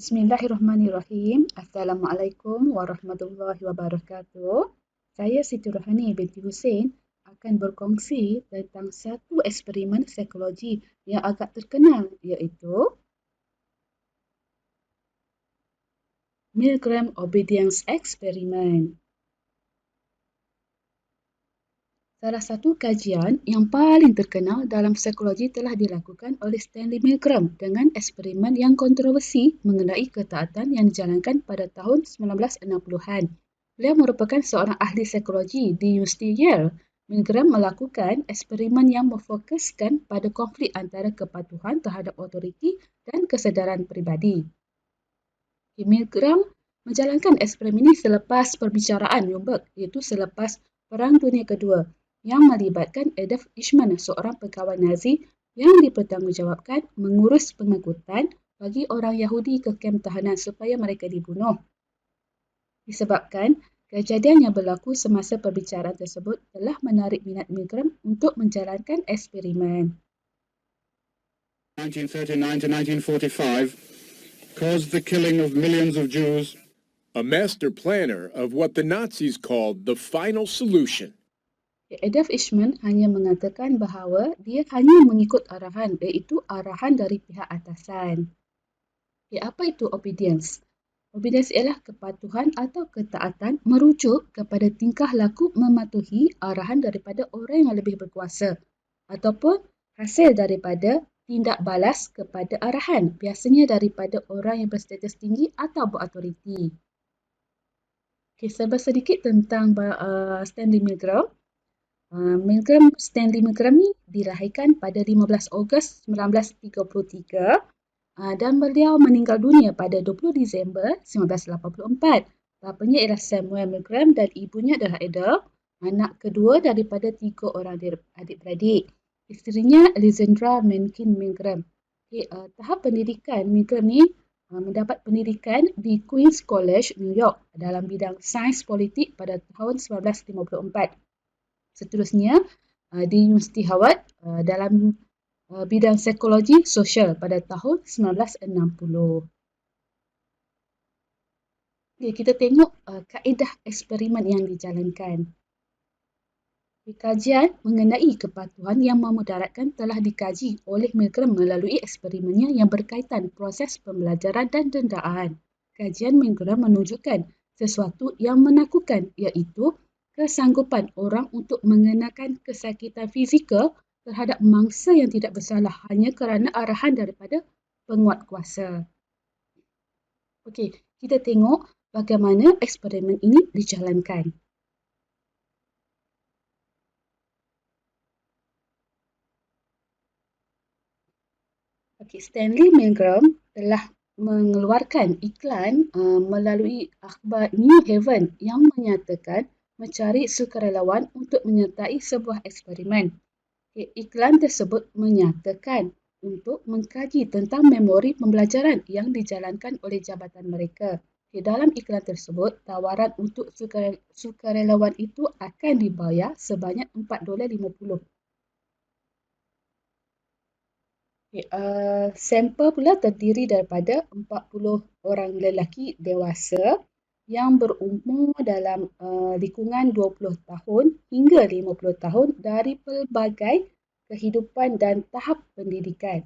Bismillahirrahmanirrahim. Assalamualaikum warahmatullahi wabarakatuh. Saya Siti Rohani binti Hussein akan berkongsi tentang satu eksperimen psikologi yang agak terkenal iaitu Milgram Obedience Experiment. Salah satu kajian yang paling terkenal dalam psikologi telah dilakukan oleh Stanley Milgram dengan eksperimen yang kontroversi mengenai ketaatan yang dijalankan pada tahun 1960-an. Beliau merupakan seorang ahli psikologi di Universiti Yale. Milgram melakukan eksperimen yang memfokuskan pada konflik antara kepatuhan terhadap otoriti dan kesedaran peribadi. Milgram menjalankan eksperimen ini selepas perbicaraan Nuremberg, iaitu selepas Perang Dunia Kedua, yang melibatkan Adolf Eichmann, seorang pegawai Nazi yang dipertanggungjawabkan mengurus pengangkutan bagi orang Yahudi ke kem tahanan supaya mereka dibunuh. Disebabkan kejadian yang berlaku semasa perbicaraan tersebut telah menarik minat Milgram untuk menjalankan eksperimen. 1939 to 1945 caused the killing of millions of Jews. A master planner of what the Nazis called the final solution. Adolf Eichmann hanya mengatakan bahawa dia hanya mengikut arahan, iaitu arahan dari pihak atasan. Apa itu obedience? Obedience ialah kepatuhan atau ketaatan merujuk kepada tingkah laku mematuhi arahan daripada orang yang lebih berkuasa ataupun hasil daripada tindak balas kepada arahan, biasanya daripada orang yang berstatus tinggi atau berautoriti. Sedikit tentang Stanley Milgram. Stanley Milgram ni dilahirkan pada 15 Ogos 1933 dan beliau meninggal dunia pada 20 Disember 1984. Bapanya ialah Samuel Milgram dan ibunya adalah Ada, anak kedua daripada 3 orang adik-beradik. Isterinya Alexandra Mencken Milgram. Tahap pendidikan Milgram ni mendapat pendidikan di Queen's College, New York dalam bidang sains politik pada tahun 1954. Seterusnya, di Universiti Harvard dalam bidang psikologi sosial pada tahun 1960. Kita tengok kaedah eksperimen yang dijalankan. Kajian mengenai kepatuhan yang memudaratkan telah dikaji oleh Milgram melalui eksperimennya yang berkaitan proses pembelajaran dan dendaan. Kajian Milgram menunjukkan sesuatu yang menakutkan, iaitu kesanggupan orang untuk mengenakan kesakitan fizikal terhadap mangsa yang tidak bersalah hanya kerana arahan daripada penguat kuasa. Okey, kita tengok bagaimana eksperimen ini dijalankan. Stanley Milgram telah mengeluarkan iklan melalui akhbar New Haven yang menyatakan mencari sukarelawan untuk menyertai sebuah eksperimen. Iklan tersebut menyatakan untuk mengkaji tentang memori pembelajaran yang dijalankan oleh jabatan mereka. Dalam iklan tersebut, tawaran untuk sukarelawan itu akan dibayar sebanyak $4.50. Sampel pula terdiri daripada 40 orang lelaki dewasa yang berumur dalam lingkungan 20 tahun hingga 50 tahun dari pelbagai kehidupan dan tahap pendidikan.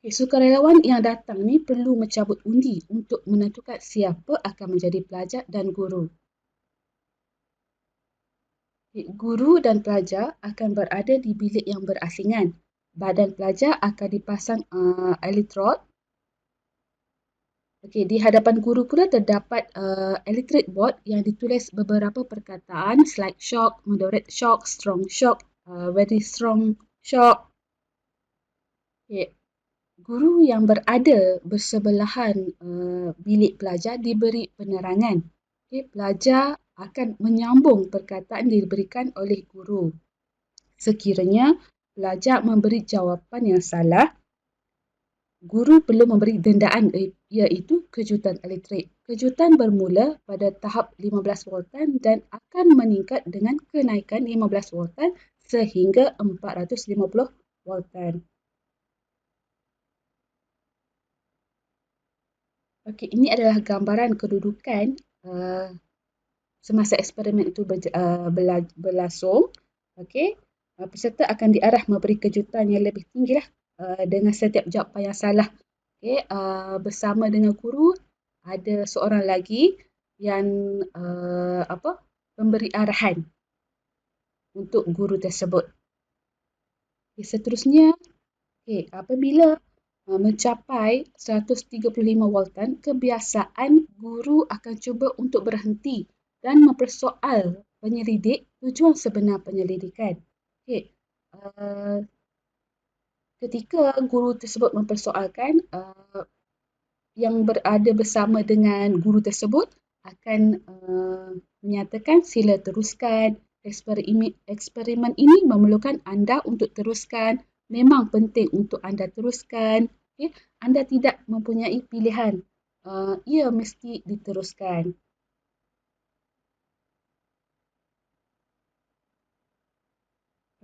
Sukarelawan yang datang ni perlu mencabut undi untuk menentukan siapa akan menjadi pelajar dan guru. Guru dan pelajar akan berada di bilik yang berasingan. Badan pelajar akan dipasang elektrod. Di hadapan guru pula terdapat electric board yang ditulis beberapa perkataan like shock, moderate shock, strong shock, very strong shock. Guru yang berada bersebelahan bilik pelajar diberi penerangan. Pelajar akan menyambung perkataan yang diberikan oleh guru. Sekiranya pelajar memberi jawapan yang salah, guru perlu memberi dendaan, iaitu kejutan elektrik. Kejutan bermula pada tahap 15 voltan dan akan meningkat dengan kenaikan 15 voltan sehingga 450 voltan. Okey, ini adalah gambaran kedudukan semasa eksperimen itu berlangsung. Okey, peserta akan diarah memberi kejutan yang lebih tinggilah dengan setiap jawapan yang salah. Okey, bersama dengan guru ada seorang lagi yang memberi arahan untuk guru tersebut. Okay, seterusnya, apabila mencapai 135 voltan, kebiasaan guru akan cuba untuk berhenti dan mempersoal penyelidik tujuan sebenar penyelidikan. Okey, ketika guru tersebut mempersoalkan, yang berada bersama dengan guru tersebut akan menyatakan sila teruskan. Eksperimen ini memerlukan anda untuk teruskan. Memang penting untuk anda teruskan. Okay? Anda tidak mempunyai pilihan. Ia mesti diteruskan.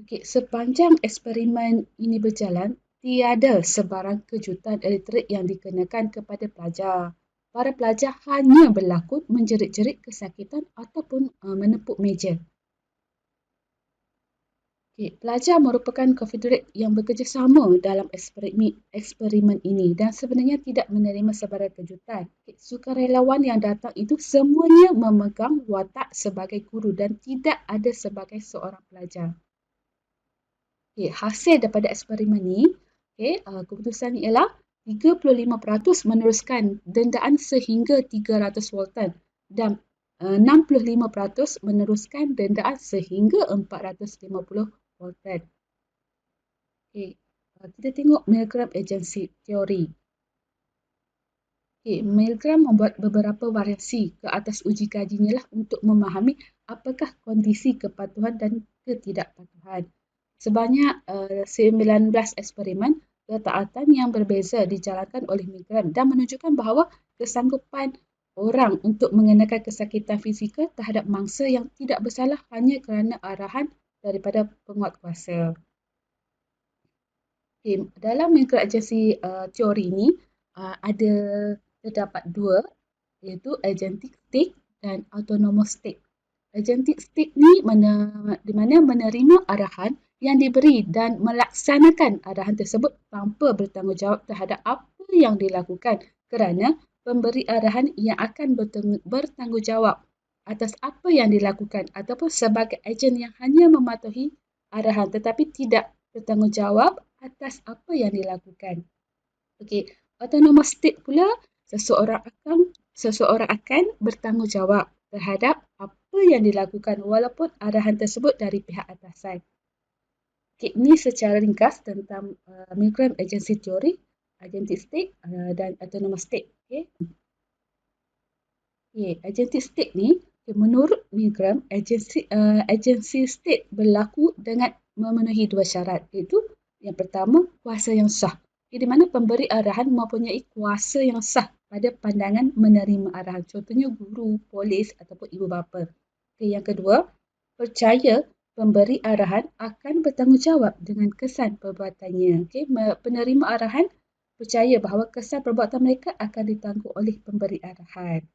Okay, sepanjang eksperimen ini berjalan, tiada sebarang kejutan elektrik yang dikenakan kepada pelajar. Para pelajar hanya berlakon menjerit-jerit kesakitan ataupun menepuk meja. Okay, pelajar merupakan konfederat yang bekerjasama dalam eksperimen ini dan sebenarnya tidak menerima sebarang kejutan. Okay, sukarelawan yang datang itu semuanya memegang watak sebagai guru dan tidak ada sebagai seorang pelajar. Okay, hasil daripada eksperimen ini, keputusan ialah 35% meneruskan dendaan sehingga 300 voltan dan 65% meneruskan dendaan sehingga 450 voltan. Okay, kita tengok Milgram agency teori. Okay, Milgram membuat beberapa variasi ke atas uji kajinya lah untuk memahami apakah kondisi kepatuhan dan ketidakpatuhan. Sebanyak 19 eksperimen ketaatan yang berbeza dijalankan oleh Milgram dan menunjukkan bahawa kesanggupan orang untuk mengenakan kesakitan fizikal terhadap mangsa yang tidak bersalah hanya kerana arahan daripada penguatkuasa. Okay, dalam Milgram agency teori ini ada terdapat dua, iaitu agentic state dan autonomous state. Agentic state ni di mana menerima arahan yang diberi dan melaksanakan arahan tersebut tanpa bertanggungjawab terhadap apa yang dilakukan kerana pemberi arahan yang akan bertanggungjawab atas apa yang dilakukan ataupun sebagai ejen yang hanya mematuhi arahan tetapi tidak bertanggungjawab atas apa yang dilakukan. Okey, autonomous state pula seseorang akan bertanggungjawab terhadap apa yang dilakukan walaupun arahan tersebut dari pihak atasan. Okay, ini secara ringkas tentang Milgram agency theory, agentic state dan autonomous state. Okay. Okay, agentic state ni menurut Milgram, agency state berlaku dengan memenuhi dua syarat, iaitu yang pertama kuasa yang sah. Di mana pemberi arahan mempunyai kuasa yang sah pada pandangan menerima arahan. Contohnya guru, polis ataupun ibu bapa. Okay, yang kedua, percaya pemberi arahan akan bertanggungjawab dengan kesan perbuatannya. Okay, penerima arahan percaya bahawa kesan perbuatan mereka akan ditanggung oleh pemberi arahan.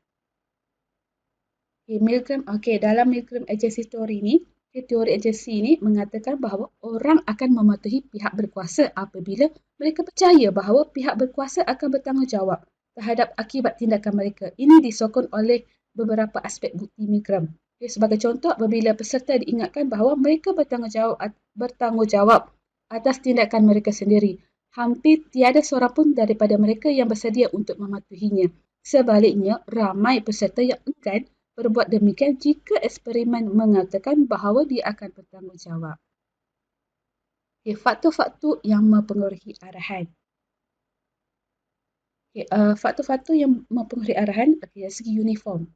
Dalam Milgram agency teori ni, teori agensi ini mengatakan bahawa orang akan mematuhi pihak berkuasa apabila mereka percaya bahawa pihak berkuasa akan bertanggungjawab terhadap akibat tindakan mereka. Ini disokong oleh beberapa aspek bukti Milgram. Sebagai contoh, apabila peserta diingatkan bahawa mereka bertanggungjawab atas tindakan mereka sendiri, hampir tiada seorang pun daripada mereka yang bersedia untuk mematuhinya. Sebaliknya, ramai peserta yang enggan berbuat demikian jika eksperimen mengatakan bahawa dia akan bertanggungjawab. Faktor-faktor yang mempengaruhi arahan. Faktor-faktor yang mempengaruhi arahan dari segi uniform.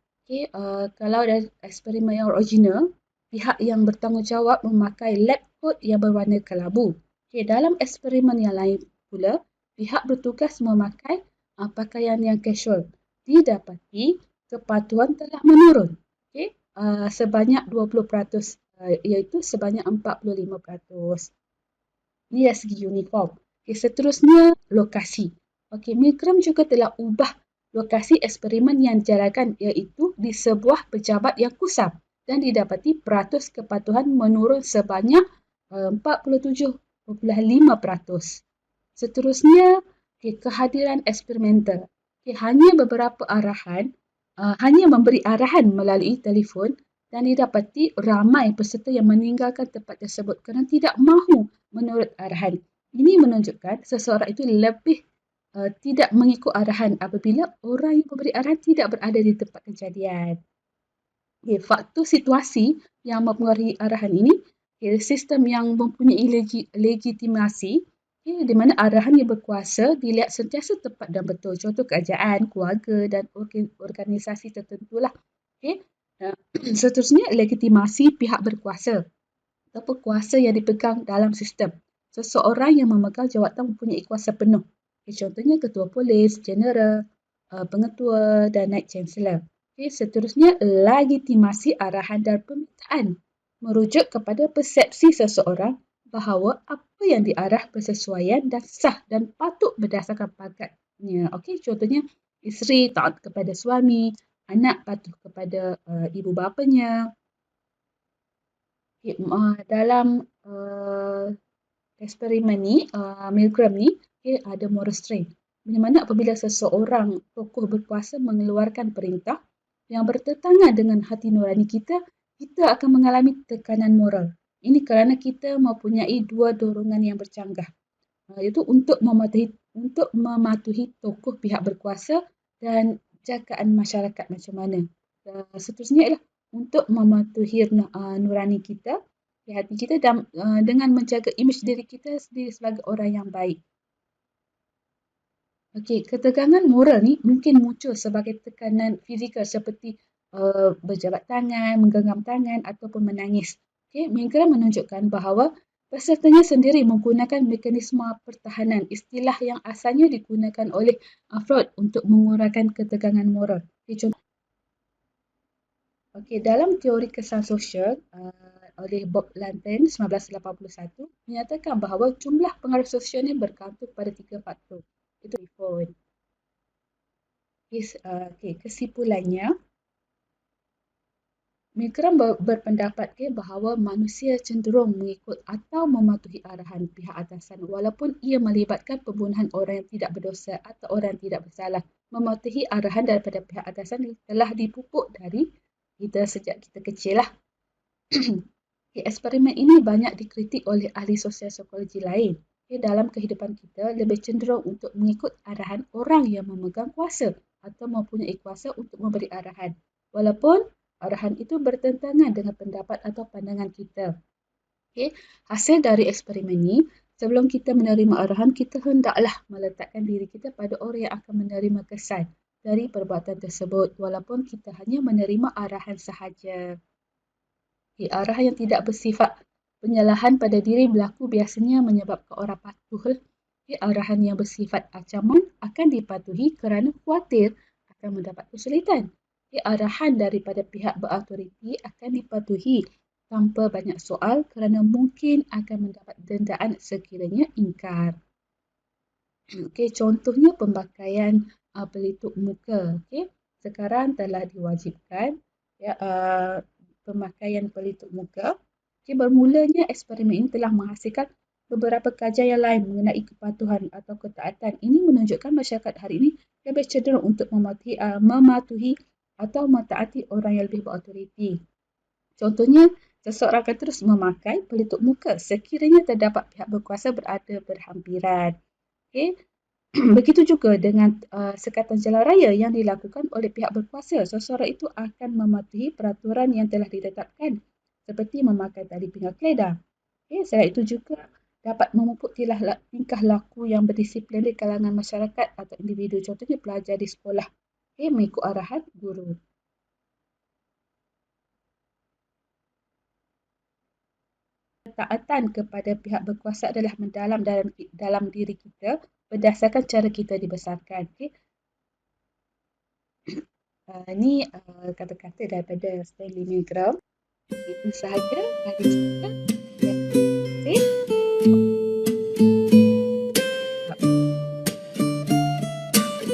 Kalau dari eksperimen yang original, pihak yang bertanggungjawab memakai lab coat yang berwarna kelabu. Dalam eksperimen yang lain pula, pihak bertugas memakai pakaian yang casual. Didapati kepatuhan telah menurun sebanyak 20%, iaitu sebanyak 45%. Ini dari segi uniform. Seterusnya, lokasi. Milgram juga telah ubah Lokasi eksperimen yang dijalankan iaitu di sebuah pejabat yang kusam dan didapati peratus kepatuhan menurun sebanyak 47.5%. Seterusnya, kehadiran eksperimental. Hanya beberapa arahan, hanya memberi arahan melalui telefon dan didapati ramai peserta yang meninggalkan tempat tersebut kerana tidak mahu menurut arahan. Ini menunjukkan seseorang itu lebih tidak mengikut arahan apabila orang yang memberi arahan tidak berada di tempat kejadian. Faktor situasi yang mempengaruhi arahan ini, sistem yang mempunyai legitimasi, di mana arahan yang berkuasa dilihat sentiasa tepat dan betul. Contoh kerajaan, keluarga dan organisasi tertentulah. Seterusnya, legitimasi pihak berkuasa ataupun kuasa yang dipegang dalam sistem. Seseorang yang memegang jawatan mempunyai kuasa penuh. Contohnya ketua polis, jeneral, pengetua dan naib chancellor. Seterusnya, legitimasi arahan dan permintaan merujuk kepada persepsi seseorang bahawa apa yang diarah bersesuaian dan sah dan patut berdasarkan pangkatnya. Contohnya, isteri taat kepada suami, anak patuh kepada ibu bapanya. Dalam eksperimen ni, Milgram ni, ada moral strength. Di mana apabila seseorang tokoh berkuasa mengeluarkan perintah yang bertentangan dengan hati nurani kita, kita akan mengalami tekanan moral. Ini kerana kita mempunyai dua dorongan yang bercanggah, iaitu untuk mematuhi tokoh pihak berkuasa dan jagaan masyarakat macam mana. Seterusnya ialah untuk mematuhi nurani kita, hati kita dan dengan menjaga imej diri kita sendiri sebagai orang yang baik. Ketegangan moral ni mungkin muncul sebagai tekanan fizikal seperti berjabat tangan, menggenggam tangan ataupun menangis. Milgram menunjukkan bahawa pesertanya sendiri menggunakan mekanisme pertahanan, istilah yang asalnya digunakan oleh Freud untuk mengurangkan ketegangan moral. Dalam teori kesan sosial oleh Bob Lanten 1981 menyatakan bahawa jumlah pengaruh sosial ini bergantung pada 3 faktor. Itu telefon. Kesimpulannya, Milgram berpendapat bahawa manusia cenderung mengikut atau mematuhi arahan pihak atasan walaupun ia melibatkan pembunuhan orang yang tidak berdosa atau orang yang tidak bersalah. Mematuhi arahan daripada pihak atasan telah dipupuk dari kita sejak kita kecil lah. Eksperimen ini banyak dikritik oleh ahli sosial psikologi lain. Dalam kehidupan kita, lebih cenderung untuk mengikut arahan orang yang memegang kuasa atau mempunyai kuasa untuk memberi arahan. Walaupun arahan itu bertentangan dengan pendapat atau pandangan kita. Hasil dari eksperimen ini, sebelum kita menerima arahan, kita hendaklah meletakkan diri kita pada orang yang akan menerima kesan dari perbuatan tersebut walaupun kita hanya menerima arahan sahaja. Arahan yang tidak bersifat penyalahan pada diri berlaku biasanya menyebabkan orang patuh. Arahan yang bersifat ancaman akan dipatuhi kerana khawatir akan mendapat kesulitan. Arahan daripada pihak berautoriti akan dipatuhi tanpa banyak soal kerana mungkin akan mendapat dendaan sekiranya ingkar. Contohnya pemakaian pelitup muka. Sekarang telah diwajibkan pemakaian pelitup muka. Bermulanya eksperimen ini telah menghasilkan beberapa kajian yang lain mengenai kepatuhan atau ketaatan. Ini menunjukkan masyarakat hari ini lebih cenderung untuk mematuhi atau mentaati orang yang lebih berautoriti. Contohnya, seseorang akan terus memakai pelitup muka sekiranya terdapat pihak berkuasa berada berhampiran. Begitu juga dengan sekatan jalan raya yang dilakukan oleh pihak berkuasa. Seseorang itu akan mematuhi peraturan yang telah ditetapkan seperti memakai tali pinggang keledar. Selain itu juga dapat memupuk tingkah laku yang berdisiplin di kalangan masyarakat atau individu. Contohnya pelajar di sekolah mengikut arahan guru. Ketaatan kepada pihak berkuasa adalah mendalam dalam diri kita berdasarkan cara kita dibesarkan. Ini kata-kata daripada Stanley Milgram. Itu sahaja hari kita.